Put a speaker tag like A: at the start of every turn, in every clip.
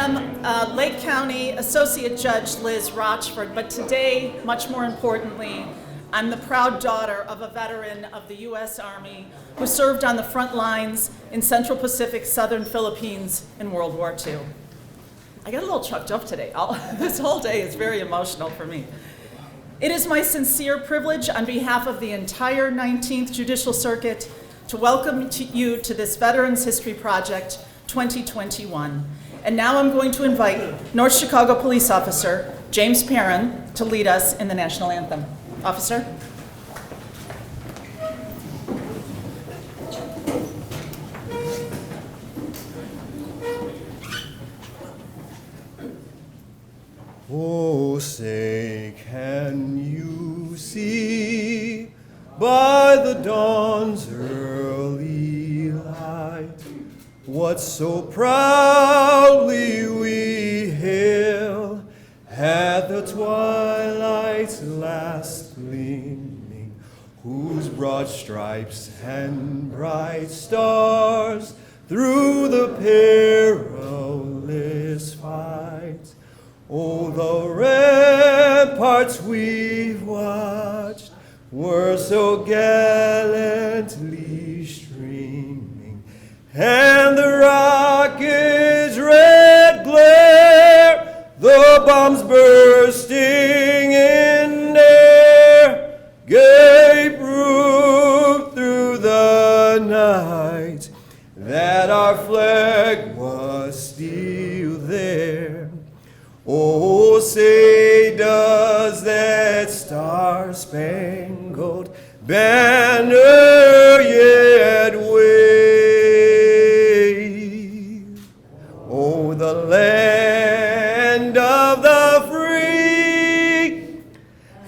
A: am Lake County Associate Judge Liz Rochford, but today, much more importantly, I'm the proud daughter of a veteran of the U.S. Army who served on the front lines in Central Pacific, Southern Philippines in World War II. I got a little choked up today. This whole day is very emotional for me. It is my sincere privilege on behalf of the entire 19th Judicial Circuit to welcome you to this Veterans History Project 2021. And now I'm going to invite North Chicago Police Officer James Perrin to lead us in the national anthem. Officer.
B: Oh, say, can you see by the dawn's early light what so proudly we hail at the twilight's last gleaming, whose broad stripes and bright stars through the perilous fight, oh, the ramparts we've watched were so gallantly streaming, and the rocket's red glare, the bombs bursting in air, gave proof through the night that our flag was still there. Oh, say, does that star-spangled banner yet wave? Oh, the land of the free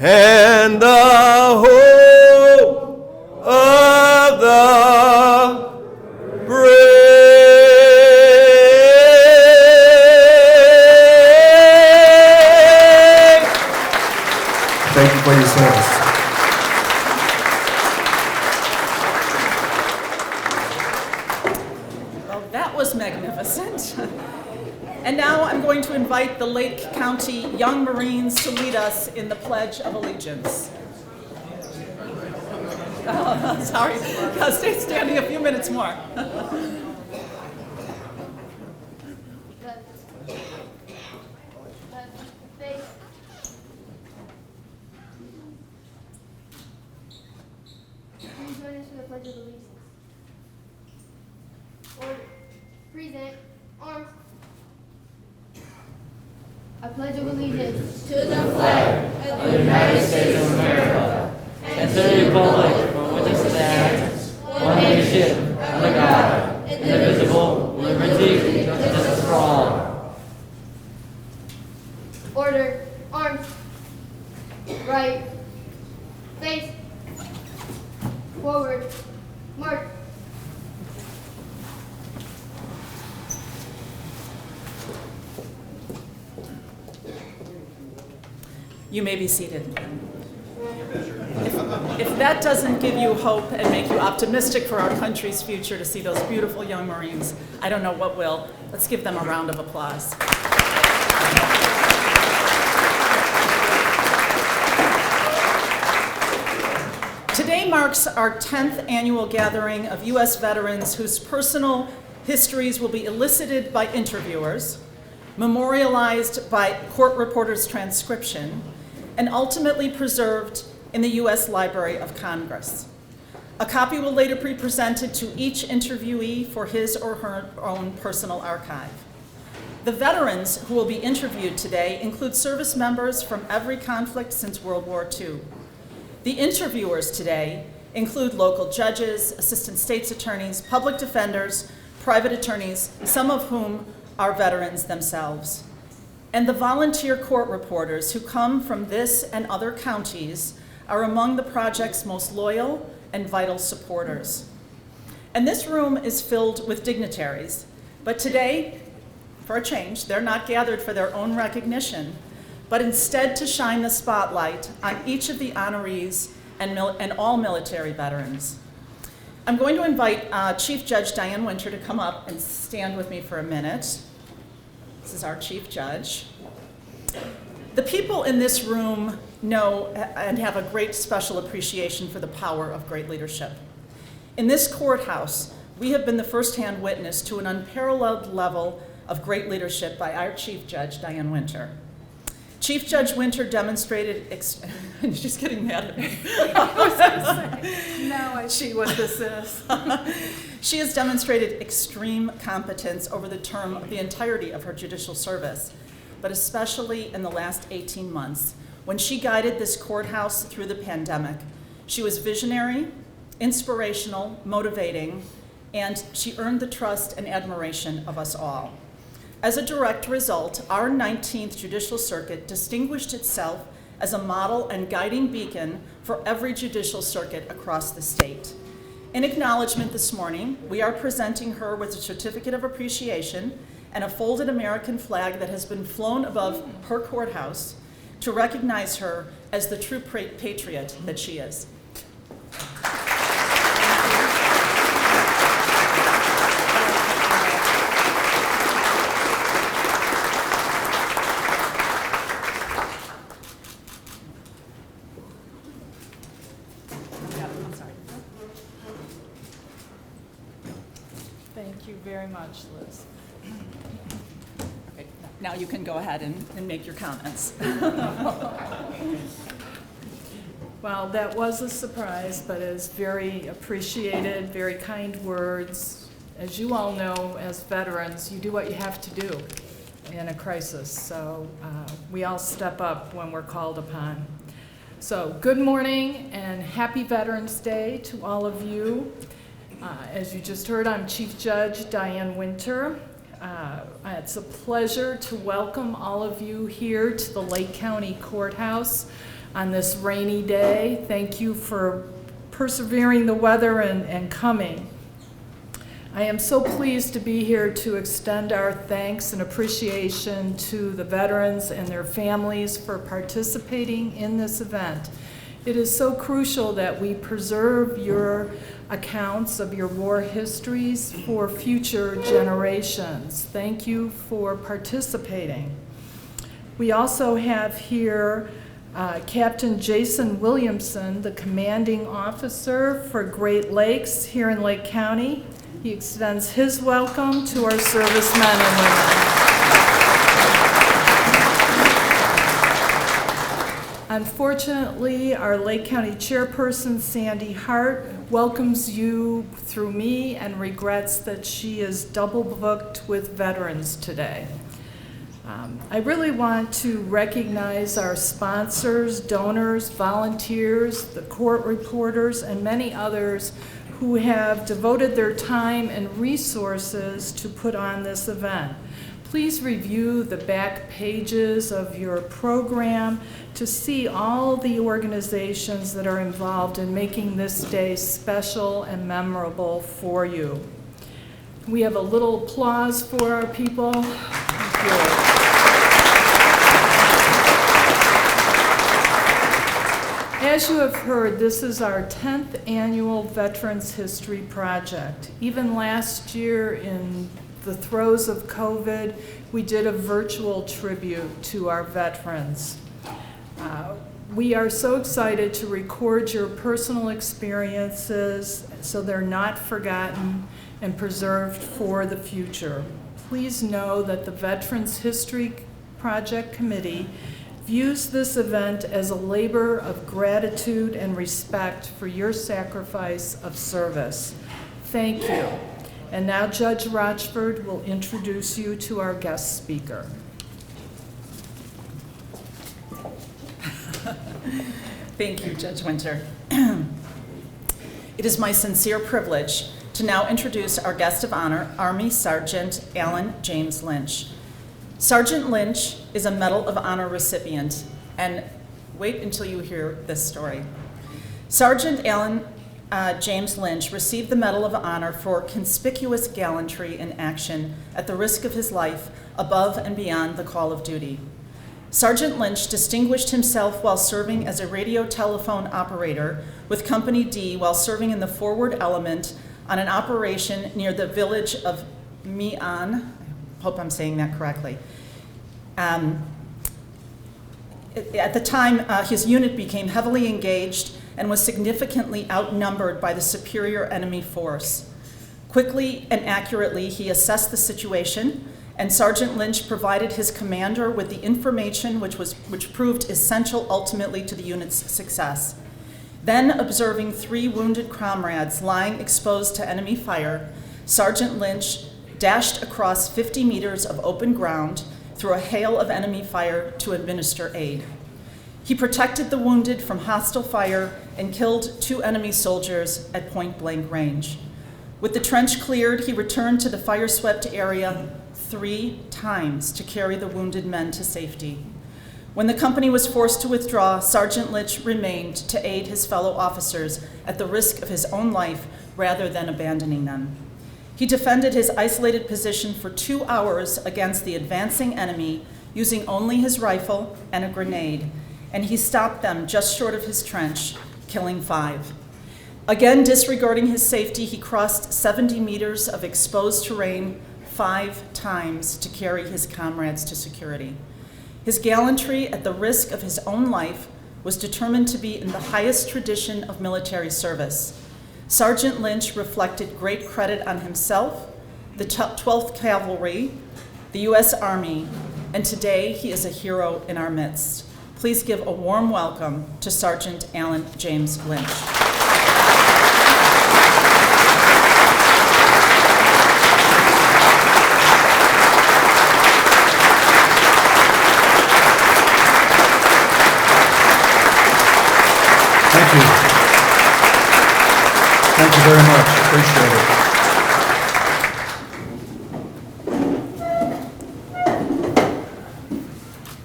B: and the hope of the brave.
C: Thank you for your service.
A: Well, that was magnificent. And now I'm going to invite the Lake County Young Marines to lead us in the Pledge of Allegiance. Oh, sorry, I'll stay standing a few minutes more.
D: Please join us for the Pledge of Allegiance. Order. Present. Arms. I pledge of allegiance
E: to the flag of the United States of America and to the republic for which it stands, one nation, under God, indivisible, with liberty and justice for all.
D: Order. Arms. Right. Face. Forward. March.
A: You may be seated. If that doesn't give you hope and make you optimistic for our country's future to see those beautiful young Marines, I don't know what will. Let's give them a round of applause. Today marks our 10th annual gathering of U.S. veterans whose personal histories will be elicited by interviewers, memorialized by court reporters' transcription, and ultimately preserved in the U.S. Library of Congress. A copy will later be presented to each interviewee for his or her own personal archive. The veterans who will be interviewed today include service members from every conflict since World War II. The interviewers today include local judges, assistant state's attorneys, public defenders, private attorneys, some of whom are veterans themselves. And the volunteer court reporters who come from this and other counties are among the project's most loyal and vital supporters. And this room is filled with dignitaries, but today, for a change, they're not gathered for their own recognition, but instead to shine the spotlight on each of the honorees and all military veterans. I'm going to invite Chief Judge Diane Winter to come up and stand with me for a minute. This is our Chief Judge. The people in this room know and have a great special appreciation for the power of great leadership. In this courthouse, we have been the firsthand witness to an unparalleled level of great leadership by our Chief Judge, Diane Winter. Chief Judge Winter demonstrated, she's getting mad at me.
C: Now I see what this is.
A: She has demonstrated extreme competence over the entirety of her judicial service, but especially in the last 18 months, when she guided this courthouse through the pandemic. She was visionary, inspirational, motivating, and she earned the trust and admiration of us all. As a direct result, our 19th Judicial Circuit distinguished itself as a model and guiding beacon for every judicial circuit across the state. In acknowledgement this morning, we are presenting her with a certificate of appreciation and a folded American flag that has been flown above her courthouse to recognize her as the true patriot that she is.
C: Thank you very much, Liz.
A: Okay, now you can go ahead and make your comments.
C: Well, that was a surprise, but is very appreciated, very kind words. As you all know, as veterans, you do what you have to do in a crisis. So we all step up when we're called upon. So good morning and happy Veterans Day to all of you. As you just heard, I'm Chief Judge Diane Winter. It's a pleasure to welcome all of you here to the Lake County Courthouse on this rainy day. Thank you for persevering the weather and coming. I am so pleased to be here to extend our thanks and appreciation to the veterans and their families for participating in this event. It is so crucial that we preserve your accounts of your war histories for future generations. Thank you for participating. We also have here Captain Jason Williamson, the commanding officer for Great Lakes here in Lake County. He extends his welcome to our servicemen and women. Unfortunately, our Lake County Chairperson, Sandy Hart, welcomes you through me and regrets that she is double booked with veterans today. I really want to recognize our sponsors, donors, volunteers, the court reporters, and many others who have devoted their time and resources to put on this event. Please review the back pages of your program to see all the organizations that are involved in making this day special and memorable for you. We have a little applause for our people. Thank you. As you have heard, this is our 10th annual Veterans History Project. Even last year, in the throes of COVID, we did a virtual tribute to our veterans. We are so excited to record your personal experiences so they're not forgotten and preserved for the future. Please know that the Veterans History Project Committee views this event as a labor of gratitude and respect for your sacrifice of service. Thank you. And now Judge Rochford will introduce you to our guest speaker.
A: Thank you, Judge Winter. It is my sincere privilege to now introduce our guest of honor, Army Sergeant Alan James Lynch. Sergeant Lynch is a Medal of Honor recipient, and wait until you hear this story. Sergeant Alan James Lynch received the Medal of Honor for conspicuous gallantry in action at the risk of his life above and beyond the call of duty. Sergeant Lynch distinguished himself while serving as a radio telephone operator with Company D while serving in the forward element on an operation near the village of Mian, hope I'm saying that correctly. At the time, his unit became heavily engaged and was significantly outnumbered by the superior enemy force. Quickly and accurately, he assessed the situation, and Sergeant Lynch provided his commander with the information which proved essential ultimately to the unit's success. Then, observing 3 wounded comrades lying exposed to enemy fire, Sergeant Lynch dashed across 50 meters of open ground through a hail of enemy fire to administer aid. He protected the wounded from hostile fire and killed 2 enemy soldiers at point-blank range. With the trench cleared, he returned to the fire-swept area 3 times to carry the wounded men to safety. When the company was forced to withdraw, Sergeant Lynch remained to aid his fellow officers at the risk of his own life rather than abandoning them. He defended his isolated position for 2 hours against the advancing enemy using only his rifle and a grenade, and he stopped them just short of his trench, killing 5. Again, disregarding his safety, he crossed 70 meters of exposed terrain 5 times to carry his comrades to security. His gallantry at the risk of his own life was determined to be in the highest tradition of military service. Sergeant Lynch reflected great credit on himself, the 12th Cavalry, the U.S. Army, and today he is a hero in our midst. Please give a warm welcome to Sergeant Alan James Lynch.
F: Thank you. Thank you very much. Appreciate it.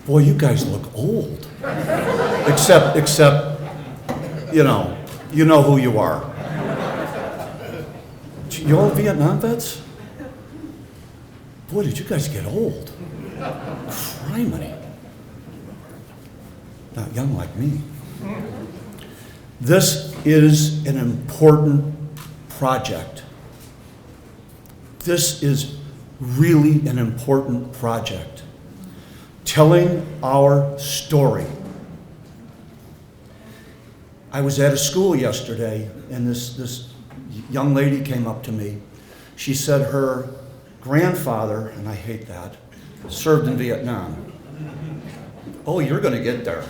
F: Boy, you guys look old. Except, you know who you are. You all Vietnam vets? Boy, did you guys get old. Criminy. Not young like me. This is an important project. This is really an important project. Telling our story. I was at a school yesterday, and this young lady came up to me. She said her grandfather, and I hate that, served in Vietnam. Oh, you're going to get there.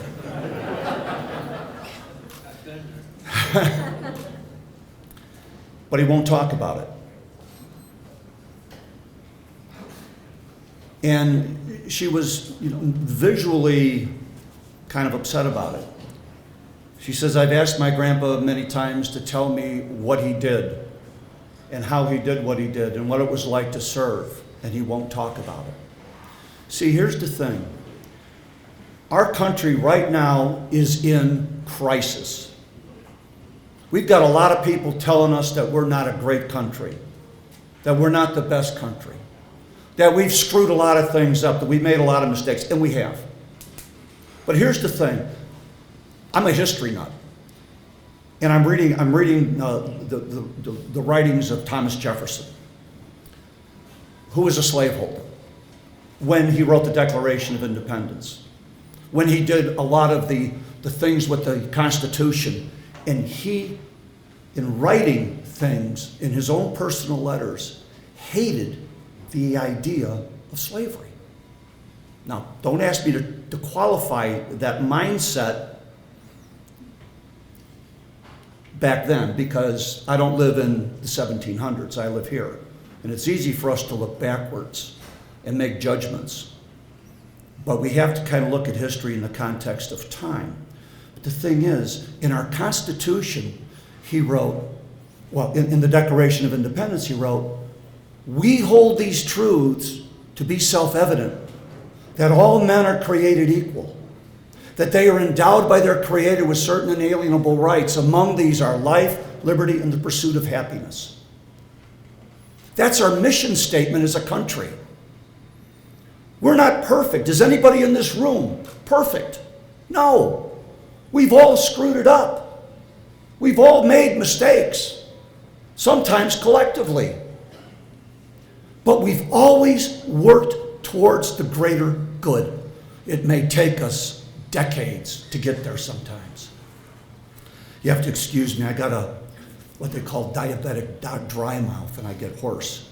F: But he won't talk about it. And she was, visually kind of upset about it. She says, I've asked my grandpa many times to tell me what he did and how he did what he did and what it was like to serve, and he won't talk about it. See, here's the thing. Our country right now is in crisis. We've got a lot of people telling us that we're not a great country, that we're not the best country, that we've screwed a lot of things up, that we've made a lot of mistakes, and we have. But here's the thing. I'm a history nut, and I'm reading the writings of Thomas Jefferson, who was a slaveholder when he wrote the Declaration of Independence, when he did a lot of the things with the Constitution, and he, in writing things in his own personal letters, hated the idea of slavery. Now, don't ask me to qualify that mindset back then, because I don't live in the 1700s, I live here. And it's easy for us to look backwards and make judgments. But we have to kind of look at history in the context of time. But the thing is, in our Constitution, he wrote, in the Declaration of Independence, he wrote, we hold these truths to be self-evident, that all men are created equal, that they are endowed by their Creator with certain inalienable rights. Among these are life, liberty, and the pursuit of happiness. That's our mission statement as a country. We're not perfect. Is anybody in this room perfect? No. We've all screwed it up. We've all made mistakes, sometimes collectively. But we've always worked towards the greater good. It may take us decades to get there sometimes. You have to excuse me, I got what they call diabetic dry mouth, and I get hoarse.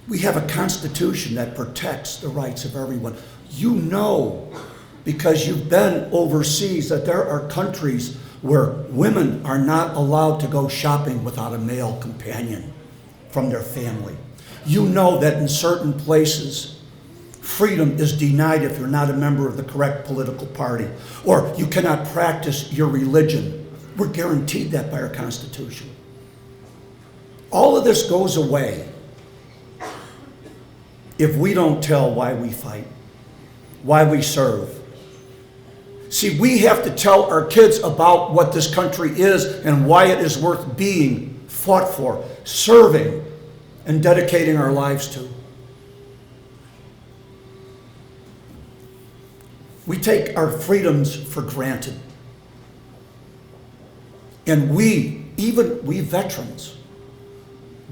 F: We have a constitution that protects the rights of everyone. You know, because you've been overseas, that there are countries where women are not allowed to go shopping without a male companion from their family. You know that in certain places, freedom is denied if you're not a member of the correct political party, or you cannot practice your religion. We're guaranteed that by our Constitution. All of this goes away if we don't tell why we fight, why we serve. See, we have to tell our kids about what this country is and why it is worth being fought for, serving, and dedicating our lives to. We take our freedoms for granted. And even we veterans,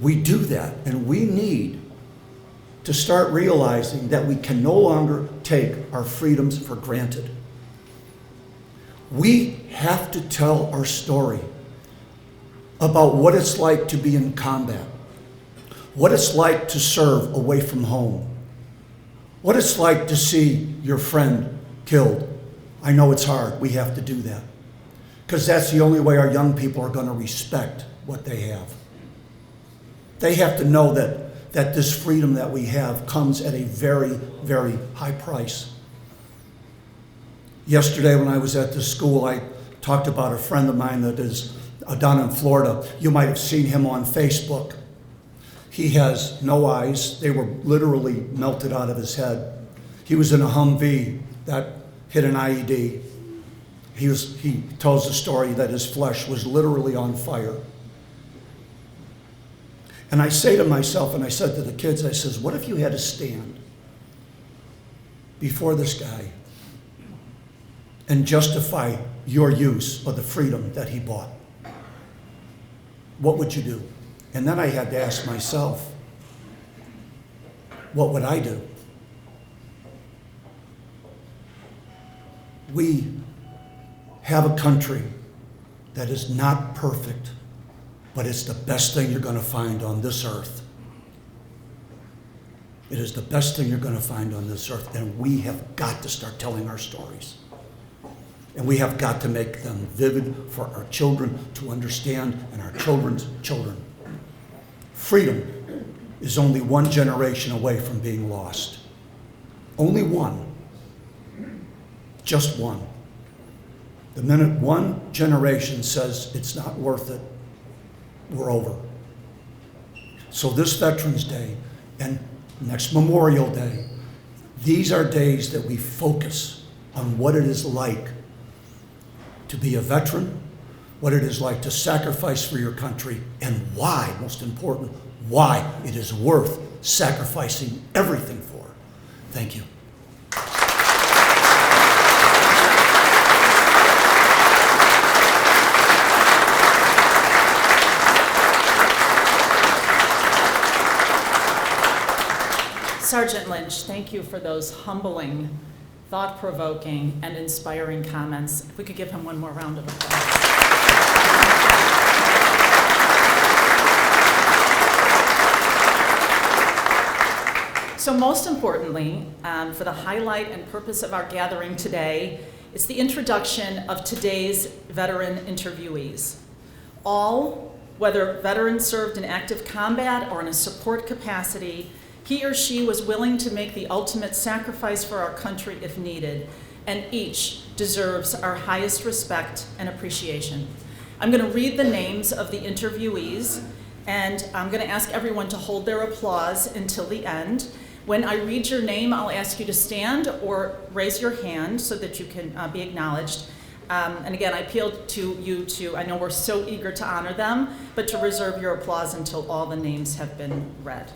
F: we do that, and we need to start realizing that we can no longer take our freedoms for granted. We have to tell our story about what it's like to be in combat, what it's like to serve away from home, what it's like to see your friend killed. I know it's hard. We have to do that because that's the only way our young people are going to respect what they have. They have to know that this freedom that we have comes at a very, very high price. Yesterday when I was at the school, I talked about a friend of mine that is down in Florida. You might have seen him on Facebook. He has no eyes. They were literally melted out of his head. He was in a Humvee that hit an IED. He tells the story that his flesh was literally on fire. And I say to myself, and I said to the kids, I says, what if you had to stand before this guy and justify your use of the freedom that he bought? What would you do? And then I had to ask myself, what would I do? We have a country that is not perfect, but it's the best thing you're going to find on this earth. It is the best thing you're going to find on this earth, and we have got to start telling our stories. And we have got to make them vivid for our children to understand and our children's children. Freedom is only one generation away from being lost. Only one. Just one. The minute one generation says it's not worth it, we're over. So this Veterans Day and next Memorial Day, these are days that we focus on what it is like to be a veteran, what it is like to sacrifice for your country, and why, most important, why it is worth sacrificing everything for. Thank you.
A: Sergeant Lynch, thank you for those humbling, thought-provoking, and inspiring comments. If we could give him one more round of applause. So most importantly, for the highlight and purpose of our gathering today, it's the introduction of today's veteran interviewees. All, whether veteran served in active combat or in a support capacity, he or she was willing to make the ultimate sacrifice for our country if needed, and each deserves our highest respect and appreciation. I'm going to read the names of the interviewees, and I'm going to ask everyone to hold their applause until the end. When I read your name, I'll ask you to stand or raise your hand so that you can be acknowledged. And again, I appeal to you to, I know we're so eager to honor them, but to reserve your applause until all the names have been read.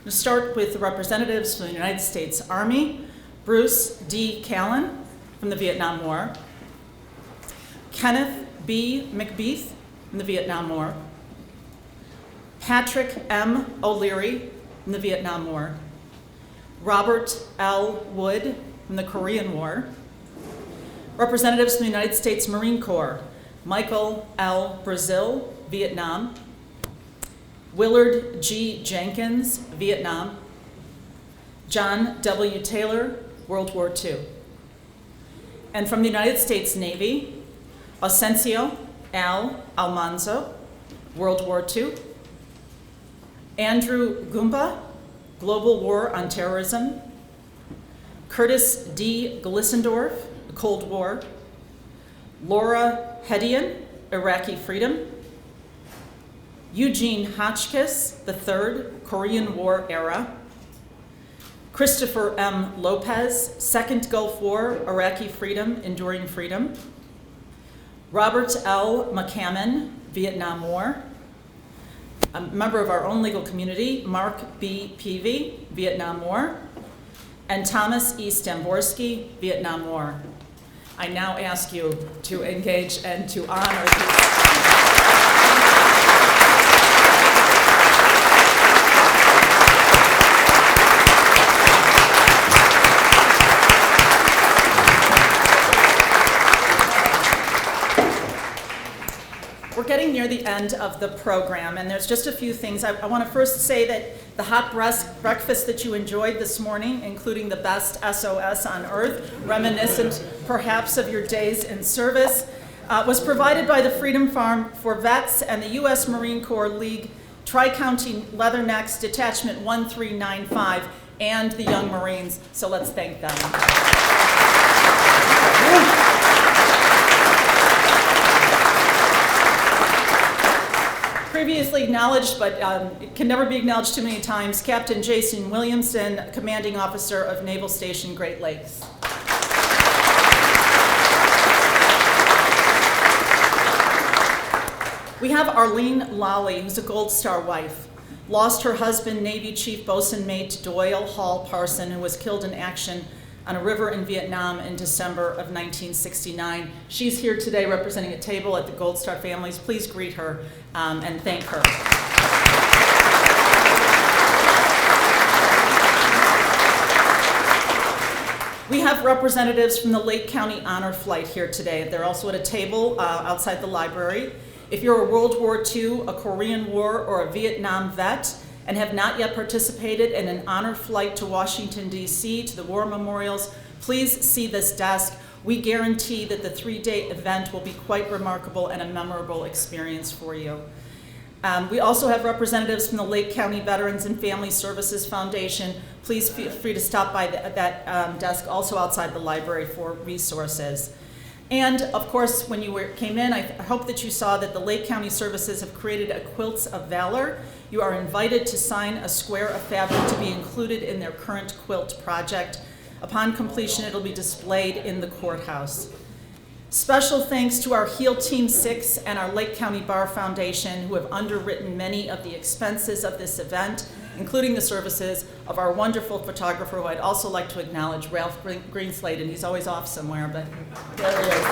A: We'll start with the representatives from the United States Army. Bruce D. Callan from the Vietnam War. Kenneth B. McBeath from the Vietnam War. Patrick M. O'Leary from the Vietnam War, Robert L. Wood from the Korean War, representatives from the United States Marine Corps, Michael L. Brazil, Vietnam, Willard G. Jenkins, Vietnam, John W. Taylor, World War II. And from the United States Navy, Asensio Al Almanzo, World War II, Andrew Goomba, Global War on Terrorism, Curtis D. Glissendorf, Cold War, Laura Hedian, Iraqi Freedom, Eugene Hotchkiss III, Korean War era, Christopher M. Lopez, Second Gulf War, Iraqi Freedom, Enduring Freedom, Robert L. McCammon, Vietnam War, a member of our own legal community, Mark B. Peavy, Vietnam War, and Thomas E. Stamborski, Vietnam War. I now ask you to engage and to honor these. We're getting near the end of the program, and there's just a few things. I want to first say that the hot breakfast that you enjoyed this morning, including the best SOS on earth, reminiscent perhaps of your days in service, was provided by the Freedom Farm for Vets and the U.S. Marine Corps League Tri-County Leathernecks Detachment 1395 and the Young Marines, so let's thank them. Previously acknowledged, but it can never be acknowledged too many times, Captain Jason Williamson, Commanding Officer of Naval Station Great Lakes. We have Arlene Lally, who's a Gold Star wife. Lost her husband, Navy Chief Bosun Mate Doyle Hall Parson, who was killed in action on a river in Vietnam in December of 1969. She's here today representing a table at the Gold Star families. Please greet her and thank her. We have representatives from the Lake County Honor Flight here today. They're also at a table outside the library. If you're a World War II, a Korean War, or a Vietnam vet, and have not yet participated in an honor flight to Washington, D.C., to the war memorials, please see this desk. We guarantee that the 3-day event will be quite remarkable and a memorable experience for you. We also have representatives from the Lake County Veterans and Family Services Foundation. Please feel free to stop by that desk also outside the library for resources. And of course, when you came in, I hope that you saw that the Lake County Services have created a Quilts of Valor. You are invited to sign a square of fabric to be included in their current quilt project. Upon completion, it'll be displayed in the courthouse. Special thanks to our HEAL Team 6 and our Lake County Bar Foundation, who have underwritten many of the expenses of this event, including the services of our wonderful photographer, who I'd also like to acknowledge, Ralph Greenslade, and he's always off somewhere, but there he is.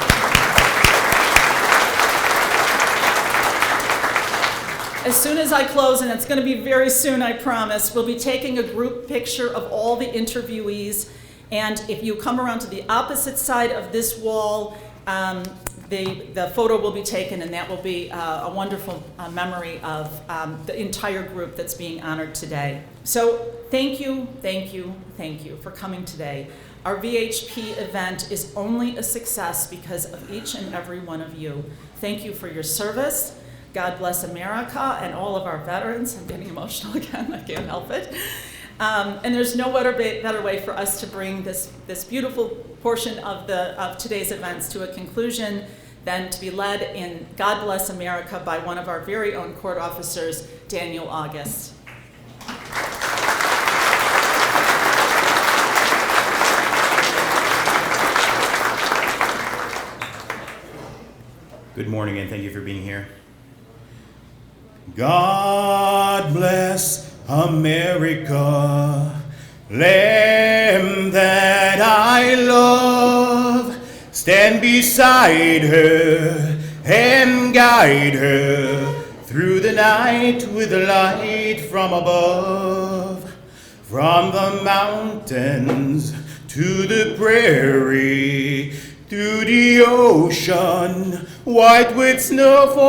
A: As soon as I close, and it's going to be very soon, I promise, we'll be taking a group picture of all the interviewees, and if you come around to the opposite side of this wall, the photo will be taken, and that will be a wonderful memory of the entire group that's being honored today. So thank you, thank you, thank you for coming today. Our VHP event is only a success because of each and every one of you. Thank you for your service. God bless America and all of our veterans. I'm getting emotional again, I can't help it. And there's no better way for us to bring this beautiful portion of today's events to a conclusion than to be led in God Bless America by one of our very own court officers, Daniel August.
G: Good morning, and thank you for being here.
B: God bless America, land that I love. Stand beside her and guide her through the night with the light from above, from the mountains to the prairie, through the ocean, white with snow foam.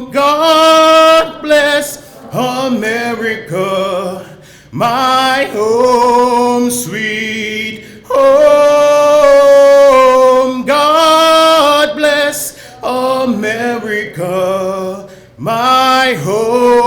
B: God bless America, my home, sweet home. God bless America, my home.